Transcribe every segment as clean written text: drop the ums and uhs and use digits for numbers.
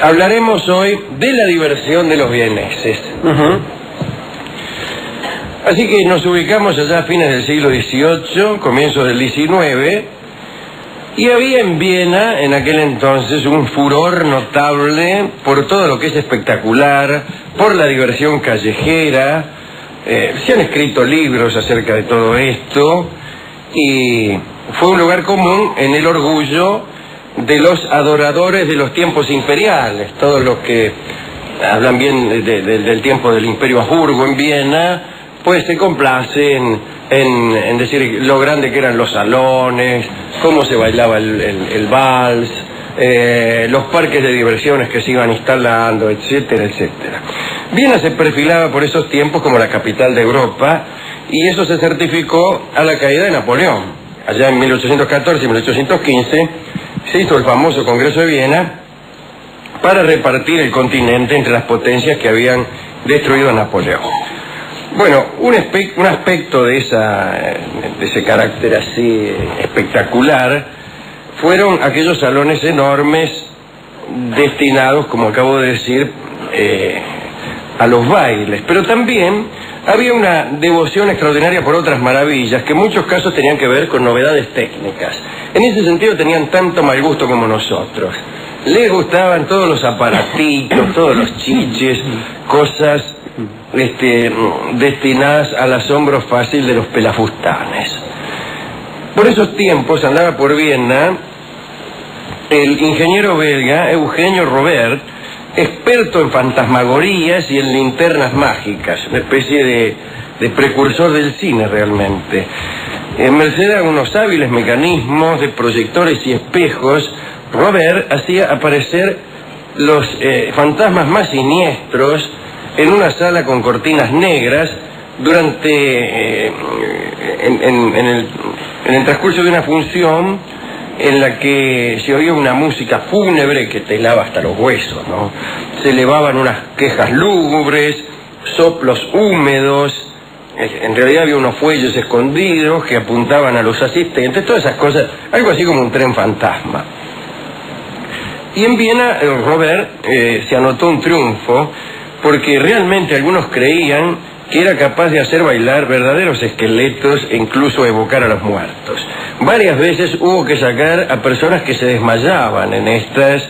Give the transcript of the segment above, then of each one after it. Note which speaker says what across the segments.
Speaker 1: Hablaremos hoy de la diversión de los vieneses. Así que nos ubicamos allá a fines del siglo XVIII, comienzos del XIX, y había en Viena en aquel entonces un furor notable por todo lo que es espectacular, por la diversión callejera. Se han escrito libros acerca de todo esto y fue un lugar común en el orgullo de los adoradores de los tiempos imperiales, todos los que hablan bien del tiempo del Imperio Habsburgo en Viena, pues se complacen en decir lo grande que eran los salones, cómo se bailaba el vals, los parques de diversiones que se iban instalando, etcétera, etcétera. Viena se perfilaba por esos tiempos como la capital de Europa, y eso se certificó a la caída de Napoleón. Allá en 1814 y 1815 se hizo el famoso Congreso de Viena para repartir el continente entre las potencias que habían destruido a Napoleón. Bueno, un aspecto de ese carácter así espectacular fueron aquellos salones enormes destinados, como acabo de decir, a los bailes, pero también había una devoción extraordinaria por otras maravillas que en muchos casos tenían que ver con novedades técnicas. En ese sentido tenían tanto mal gusto como nosotros. Les gustaban todos los aparatitos, todos los chiches, cosas destinadas al asombro fácil de los pelafustanes. Por esos tiempos andaba por Viena el ingeniero belga Eugenio Robert, experto en fantasmagorías y en linternas mágicas, una especie de precursor del cine realmente. En merced a unos hábiles mecanismos de proyectores y espejos, Robert hacía aparecer los fantasmas más siniestros en una sala con cortinas negras durante en el transcurso de una función en la que se oía una música fúnebre que te helaba hasta los huesos, ¿no? Se elevaban unas quejas lúgubres, soplos húmedos, en realidad había unos fuelles escondidos que apuntaban a los asistentes, todas esas cosas, algo así como un tren fantasma. Y en Viena, Robert se anotó un triunfo, porque realmente algunos creían que era capaz de hacer bailar verdaderos esqueletos e incluso evocar a los muertos. Varias veces hubo que sacar a personas que se desmayaban en estas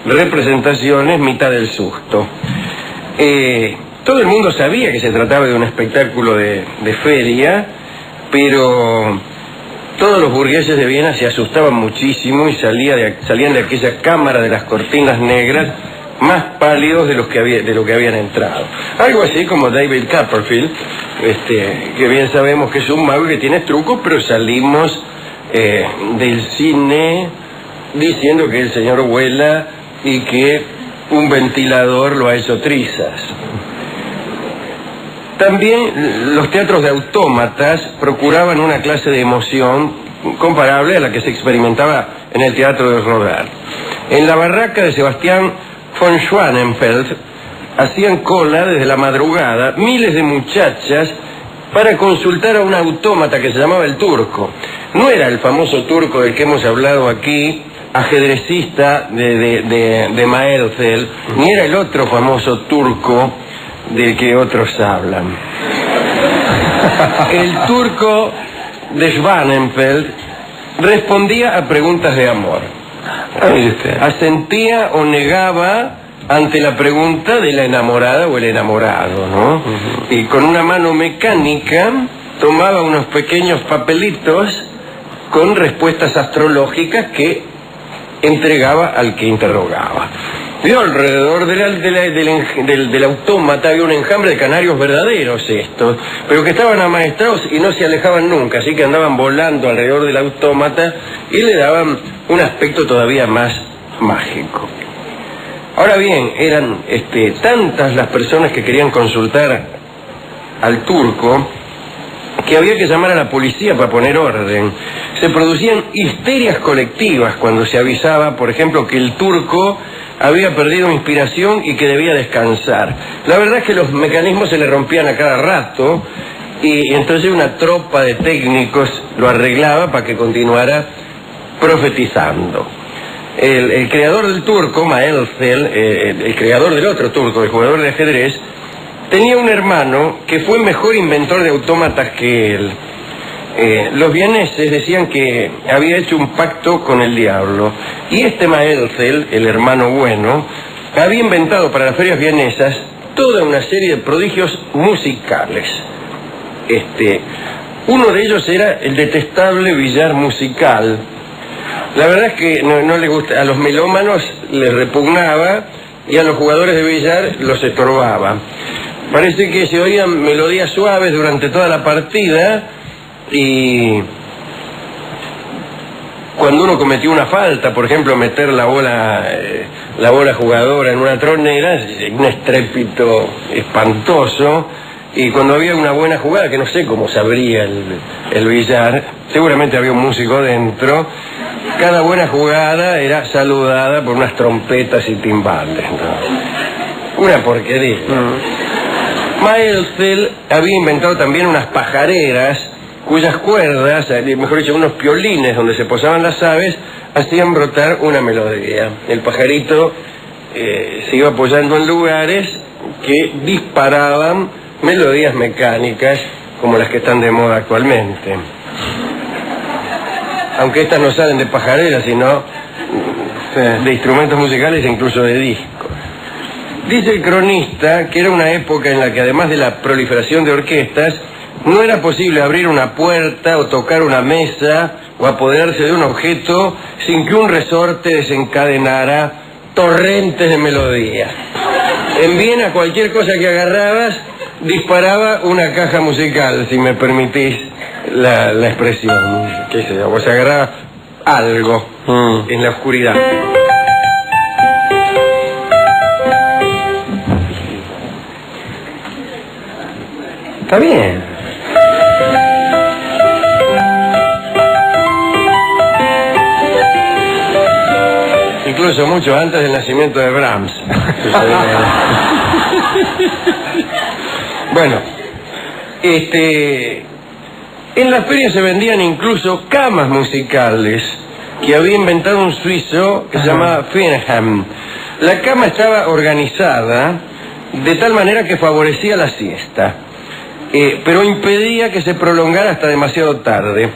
Speaker 1: representaciones mitad del susto. Todo el mundo sabía que se trataba de un espectáculo de feria, pero todos los burgueses de Viena se asustaban muchísimo y salían de aquella cámara de las cortinas negras más pálidos de lo que habían entrado. Algo así como David Copperfield, que bien sabemos que es un mago que tiene trucos, pero salimos del cine diciendo que el señor vuela y que un ventilador lo ha hecho trizas. También los teatros de autómatas procuraban una clase de emoción comparable a la que se experimentaba en el teatro de Robert. En la barraca de Sebastián von Schwanenfeld hacían cola desde la madrugada miles de muchachas para consultar a un autómata que se llamaba el Turco. No era el famoso Turco del que hemos hablado aquí, ajedrecista de Maelzel, ni era el otro famoso Turco del que otros hablan. El Turco de Schwanenfeld respondía a preguntas de amor. Asentía o negaba ante la pregunta de la enamorada o el enamorado, ¿no? Y con una mano mecánica tomaba unos pequeños papelitos con respuestas astrológicas que entregaba al que interrogaba. Vio, alrededor del autómata había un enjambre de canarios verdaderos estos, pero que estaban amaestrados y no se alejaban nunca, así que andaban volando alrededor del autómata y le daban un aspecto todavía más mágico. Ahora bien, eran tantas las personas que querían consultar al Turco que había que llamar a la policía para poner orden. Se producían histerias colectivas cuando se avisaba, por ejemplo, que el Turco había perdido inspiración y que debía descansar. La verdad es que los mecanismos se le rompían a cada rato y entonces una tropa de técnicos lo arreglaba para que continuara profetizando. el creador del turco, Maelzel, el creador del otro turco, el jugador de ajedrez, tenía un hermano que fue mejor inventor de autómatas que él. Los vieneses decían que había hecho un pacto con el diablo, y este Maelzel, el hermano bueno, había inventado para las ferias vienesas toda una serie de prodigios musicales. Uno de ellos era el detestable billar musical. La verdad es que no le gusta, a los melómanos les repugnaba y a los jugadores de billar los estorbaba. Parece que se oían melodías suaves durante toda la partida, y cuando uno cometió una falta, por ejemplo meter la bola jugadora en una tronera, un estrépito espantoso. Y cuando había una buena jugada, que no sé cómo se abría el billar, seguramente había un músico dentro, cada buena jugada era saludada por unas trompetas y timbales, ¿no? Una porquería. Maelzel había inventado también unas pajareras cuyas cuerdas, mejor dicho, unos piolines donde se posaban las aves, hacían brotar una melodía. El pajarito se iba apoyando en lugares que disparaban melodías mecánicas como las que están de moda actualmente. Aunque estas no salen de pajareras, sino de instrumentos musicales e incluso de discos. Dice el cronista que era una época en la que, además de la proliferación de orquestas, no era posible abrir una puerta o tocar una mesa o apoderarse de un objeto sin que un resorte desencadenara torrentes de melodía. En Viena, cualquier cosa que agarrabas disparaba una caja musical, si me permitís la expresión. ¿Qué sé yo? O sea, agarraba algo en la oscuridad. Está bien. Incluso mucho antes del nacimiento de Brahms. Bueno, en las ferias se vendían incluso camas musicales que había inventado un suizo que se llamaba Finham. La cama estaba organizada de tal manera que favorecía la siesta, pero impedía que se prolongara hasta demasiado tarde.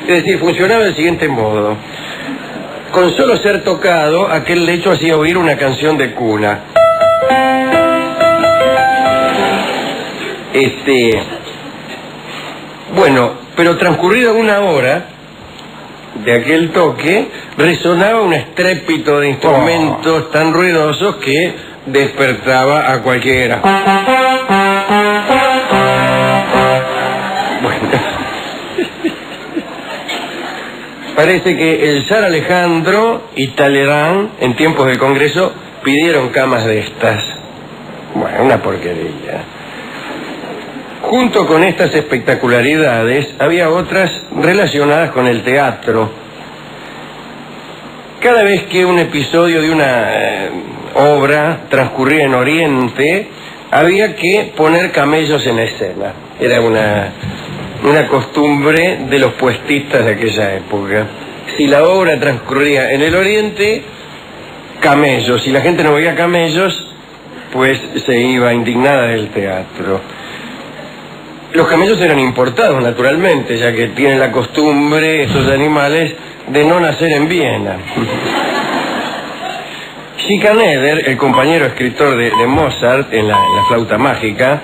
Speaker 1: Es decir, funcionaba del siguiente modo: con solo ser tocado, aquel lecho hacía oír una canción de cuna. Bueno, pero transcurrida una hora de aquel toque, resonaba un estrépito de instrumentos tan ruidosos que despertaba a cualquiera. Bueno, parece que el zar Alejandro y Talleyrand, en tiempos del Congreso, pidieron camas de estas. Bueno, una porquería. Junto con estas espectacularidades, había otras relacionadas con el teatro. Cada vez que un episodio de una obra transcurría en Oriente, había que poner camellos en escena. Era una costumbre de los puestistas de aquella época. Si la obra transcurría en el Oriente, camellos. Si la gente no veía camellos, pues se iba indignada del teatro. Los camellos eran importados, naturalmente, ya que tienen la costumbre, estos animales, de no nacer en Viena. Schikaneder, el compañero escritor de Mozart en la flauta mágica,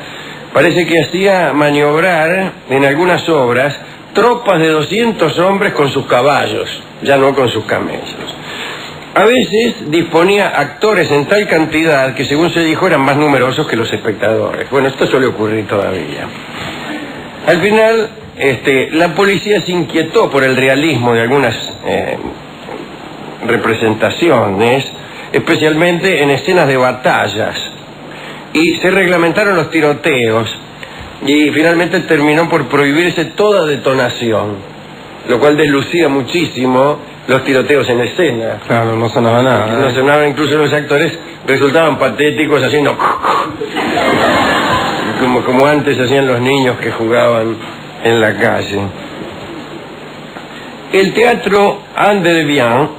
Speaker 1: parece que hacía maniobrar en algunas obras tropas de 200 hombres con sus caballos, ya no con sus camellos. A veces disponía actores en tal cantidad que, según se dijo, eran más numerosos que los espectadores. Bueno, esto suele ocurrir todavía. Al final, la policía se inquietó por el realismo de algunas representaciones, especialmente en escenas de batallas, y se reglamentaron los tiroteos, y finalmente terminó por prohibirse toda detonación, lo cual deslucía muchísimo los tiroteos en escena.
Speaker 2: Claro, no sonaba nada.
Speaker 1: No sonaba, incluso los actores resultaban patéticos haciendo como antes hacían los niños que jugaban en la calle. El teatro André de Bien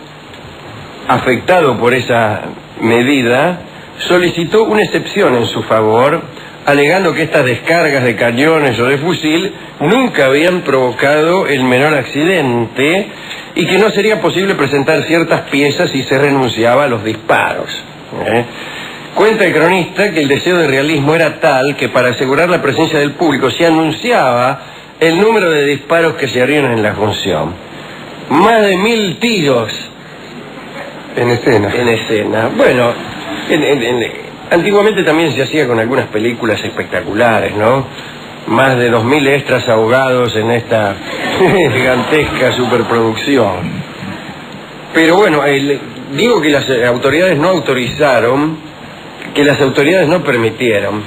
Speaker 1: afectado por esa medida, solicitó una excepción en su favor, alegando que estas descargas de cañones o de fusil nunca habían provocado el menor accidente y que no sería posible presentar ciertas piezas si se renunciaba a los disparos. Cuenta el cronista que el deseo de realismo era tal que para asegurar la presencia del público se anunciaba el número de disparos que se harían en la función. Más de 1000 tiros
Speaker 2: en escena.
Speaker 1: En escena. Bueno, antiguamente también se hacía con algunas películas espectaculares, ¿no? Más de 2000 extras ahogados en esta gigantesca superproducción. Pero bueno, digo que las autoridades no autorizaron, que las autoridades no permitieron,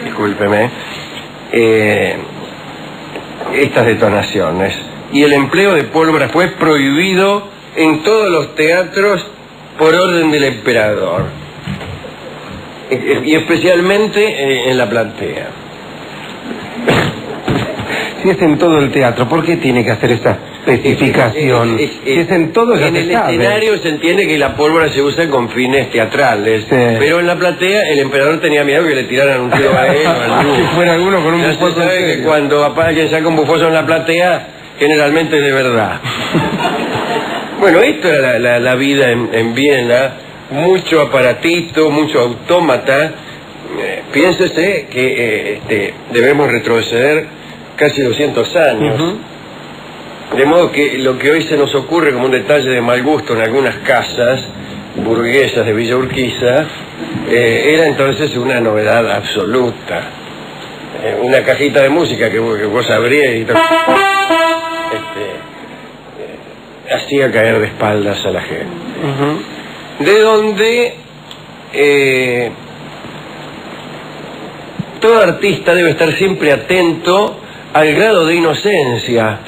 Speaker 1: discúlpeme, estas detonaciones. Y el empleo de pólvora fue prohibido en todos los teatros por orden del emperador. Y especialmente en la platea.
Speaker 2: Si es en todo el teatro, ¿por qué tiene que hacer esta especificación? Si es en todo, ya
Speaker 1: en el
Speaker 2: sabe.
Speaker 1: escenario se entiende que la pólvora se usa con fines teatrales,
Speaker 2: sí.
Speaker 1: Pero en la platea el emperador tenía miedo que le tiraran un tiro a él o al grupo.
Speaker 2: Si fuera alguno con un
Speaker 1: ya
Speaker 2: bufoso.
Speaker 1: se sabe que cuando alguien saca un bufoso en la platea, generalmente es de verdad. Bueno, esto era la vida en Viena, mucho aparatito, mucho autómata. Piénsese que debemos retroceder casi 200 años. De modo que lo que hoy se nos ocurre como un detalle de mal gusto en algunas casas burguesas de Villa Urquiza, era entonces una novedad absoluta. Una cajita de música que vos abrías y hacía caer de espaldas a la gente. De donde todo artista debe estar siempre atento al grado de inocencia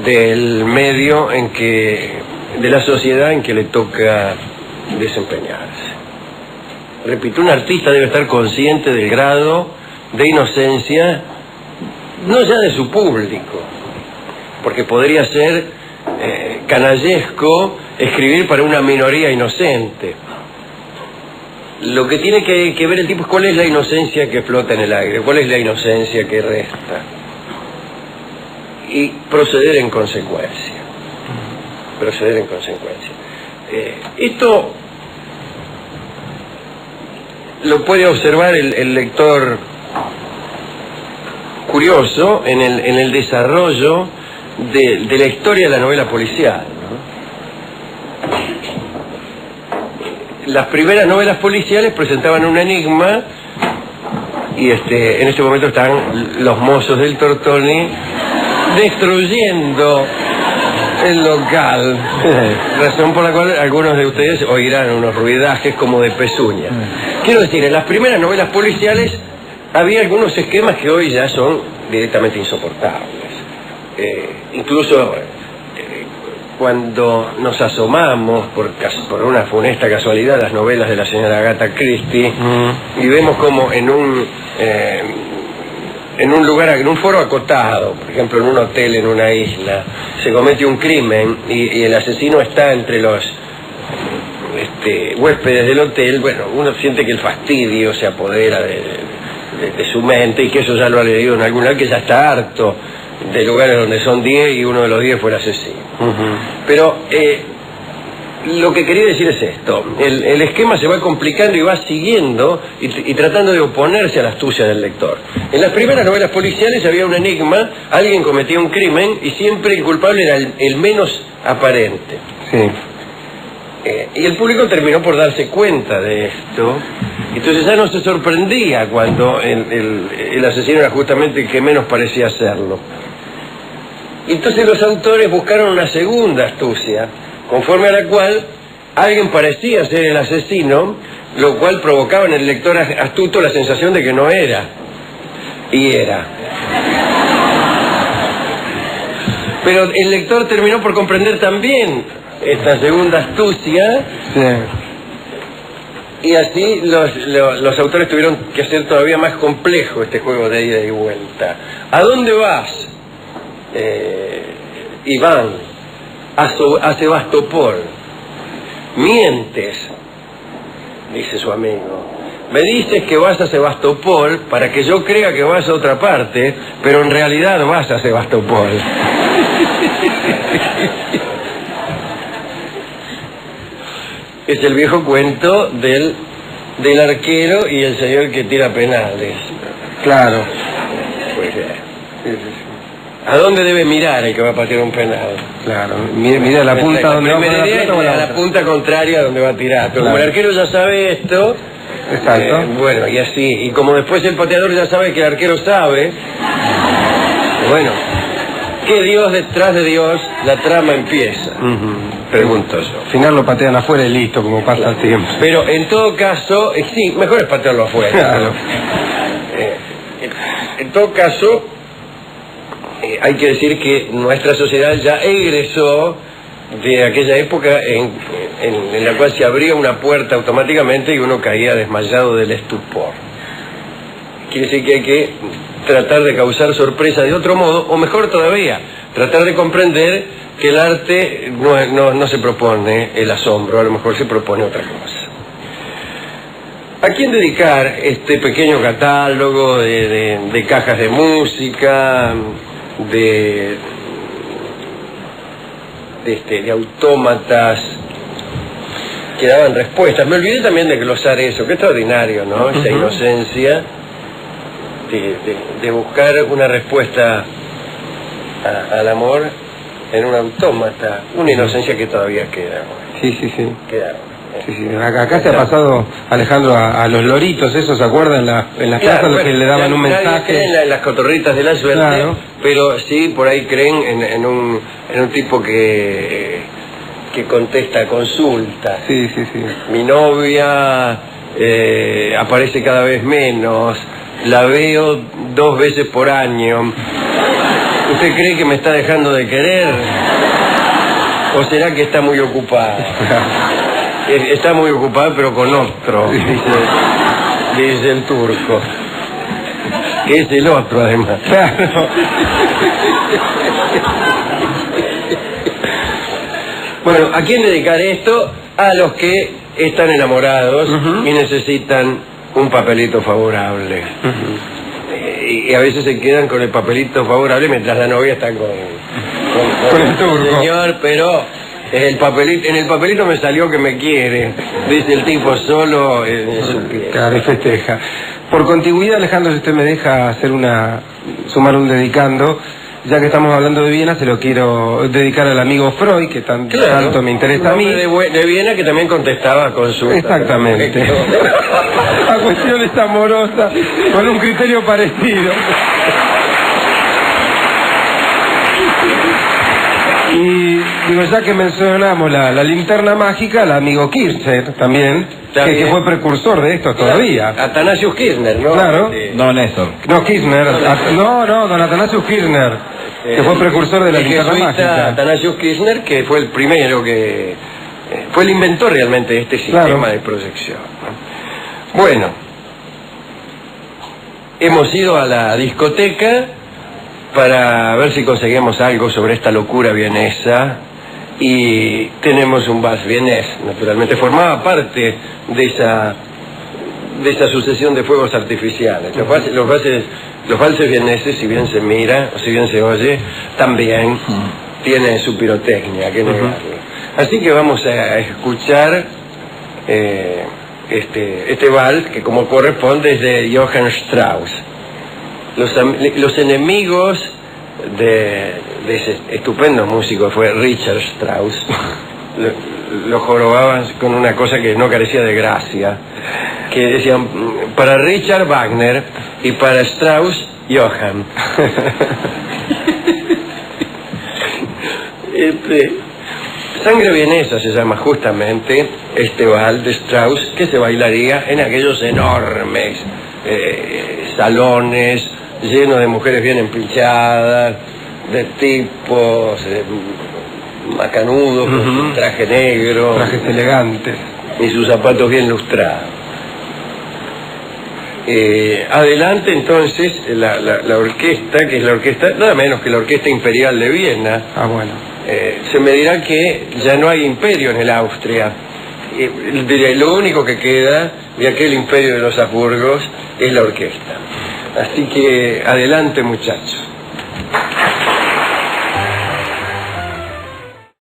Speaker 1: del medio de la sociedad en que le toca desempeñarse. Repito, un artista debe estar consciente del grado de inocencia, no ya de su público, porque podría ser canallesco escribir para una minoría inocente. Lo que tiene que ver el tipo es cuál es la inocencia que flota en el aire, cuál es la inocencia que resta, y proceder en consecuencia. Proceder en consecuencia. Esto lo puede observar el lector curioso en el desarrollo de la historia de la novela policial, ¿no? Las primeras novelas policiales presentaban un enigma y en este momento están los mozos del Tortoni destruyendo el local, razón por la cual algunos de ustedes oirán unos ruidajes como de pezuña. Quiero decir, en las primeras novelas policiales había algunos esquemas que hoy ya son directamente insoportables. Incluso cuando nos asomamos por una funesta casualidad a las novelas de la señora Agatha Christie y vemos como en un lugar, en un foro acotado, por ejemplo en un hotel en una isla, se comete un crimen y el asesino está entre los huéspedes del hotel, bueno, uno siente que el fastidio se apodera de su mente y que eso ya lo ha leído en algún lugar, que ya está harto de lugares donde son 10 y uno de los 10 fue el asesino. Pero lo que quería decir es esto: el esquema se va complicando y va siguiendo y tratando de oponerse a la astucia del lector. En las primeras novelas policiales había un enigma, alguien cometía un crimen y siempre el culpable era el menos aparente.
Speaker 2: Sí.
Speaker 1: Y el público terminó por darse cuenta de esto, entonces ya no se sorprendía cuando el asesino era justamente el que menos parecía serlo. Entonces los autores buscaron una segunda astucia, conforme a la cual alguien parecía ser el asesino, lo cual provocaba en el lector astuto la sensación de que no era, y era. Pero el lector terminó por comprender también esta segunda astucia, sí. Y así los autores tuvieron que hacer todavía más complejo este juego de ida y vuelta. ¿A dónde vas, Iván? A Sebastopol. Mientes, dice su amigo. Me dices que vas a Sebastopol para que yo crea que vas a otra parte, pero en realidad vas a Sebastopol. Es el viejo cuento del arquero y el señor que tira penales.
Speaker 2: Claro.
Speaker 1: Pues, ¿a dónde debe mirar el que va a patear un penal?
Speaker 2: Claro, mira la punta donde va a poner la pelota o
Speaker 1: a la punta contraria donde va a tirar. Pero como el arquero ya sabe esto,
Speaker 2: exacto.
Speaker 1: Bueno, y así. Y como después el pateador ya sabe que el arquero sabe, bueno, ¿qué Dios detrás de Dios? La trama empieza. Pregunto yo.
Speaker 2: Al final lo patean afuera y listo, como pasa siempre.
Speaker 1: Pero en todo caso, sí, mejor es patearlo afuera.
Speaker 2: Claro.
Speaker 1: En todo caso, hay que decir que nuestra sociedad ya egresó de aquella época en la cual se abría una puerta automáticamente y uno caía desmayado del estupor. Quiere decir que hay que tratar de causar sorpresa de otro modo, o mejor todavía, tratar de comprender que el arte no se propone el asombro, a lo mejor se propone otra cosa. ¿A quién dedicar este pequeño catálogo de cajas de música, de autómatas que daban respuestas? Me olvidé también de glosar eso, qué extraordinario, ¿no? Esa inocencia de buscar una respuesta al amor en un autómata, una inocencia que todavía queda.
Speaker 2: Sí.
Speaker 1: Queda.
Speaker 2: Sí. Acá se ha pasado, Alejandro, a los loritos, ¿eso se acuerdan? En las plazas los que le daban un mensaje.
Speaker 1: Creen en las cotorritas de la suerte, claro. Pero sí, por ahí creen en un tipo que contesta consultas.
Speaker 2: Sí.
Speaker 1: Mi novia aparece cada vez menos, la veo 2 veces por año. ¿Usted cree que me está dejando de querer? ¿O será que está muy ocupada? Está muy ocupada, pero con otro, dice el turco. Que es el otro, además.
Speaker 2: Claro.
Speaker 1: Bueno, ¿a quién dedicar esto? A los que están enamorados y necesitan un papelito favorable. Y a veces se quedan con el papelito favorable mientras la novia está con
Speaker 2: el turco.
Speaker 1: Señor, pero en el papelito me salió que me quiere, dice el tipo solo en su piel.
Speaker 2: Claro, y festeja. Por contigüidad, Alejandro, si usted me deja hacer sumar un dedicando, ya que estamos hablando de Viena, se lo quiero dedicar al amigo Freud, que tanto me interesa a mí.
Speaker 1: De Viena, que también contestaba a consultas.
Speaker 2: Exactamente. A cuestiones amorosas, con un criterio parecido. Y digo, ya que mencionamos la linterna mágica, el amigo Kirchner también, que fue precursor de esto todavía.
Speaker 1: Atanasius Kirchner, ¿no?
Speaker 2: Claro.
Speaker 3: No, Néstor.
Speaker 2: No, Kirchner. Don Atanasius Kirchner, que fue precursor de la linterna mágica.
Speaker 1: Atanasius Kirchner, que fue el primero fue el inventor realmente de este sistema de proyección, ¿no? Bueno, hemos ido a la discoteca para ver si conseguimos algo sobre esta locura vienesa, y tenemos un vals vienés, naturalmente formaba parte de esa sucesión de fuegos artificiales. Los valses vieneses, si bien se mira o si bien se oye, también tienen su pirotecnia, que negarlo. Así que vamos a escuchar este vals, que como corresponde es de Johann Strauss. Los enemigos de ese estupendo músico fue Richard Strauss. Lo jorobaban con una cosa que no carecía de gracia, que decían para Richard Wagner y para Strauss Johann. Sangre vienesa se llama justamente este vals de Strauss, que se bailaría en aquellos enormes salones llenos de mujeres bien empinchadas, de tipos macanudos, con su traje negro,
Speaker 2: trajes elegantes
Speaker 1: y sus zapatos bien lustrados. Adelante entonces la orquesta, que es la orquesta, nada menos que la Orquesta Imperial de Viena.
Speaker 2: Bueno.
Speaker 1: Se me dirá que ya no hay imperio en el Austria, lo único que queda de aquel imperio de los Habsburgos es la orquesta. Así que adelante, muchachos.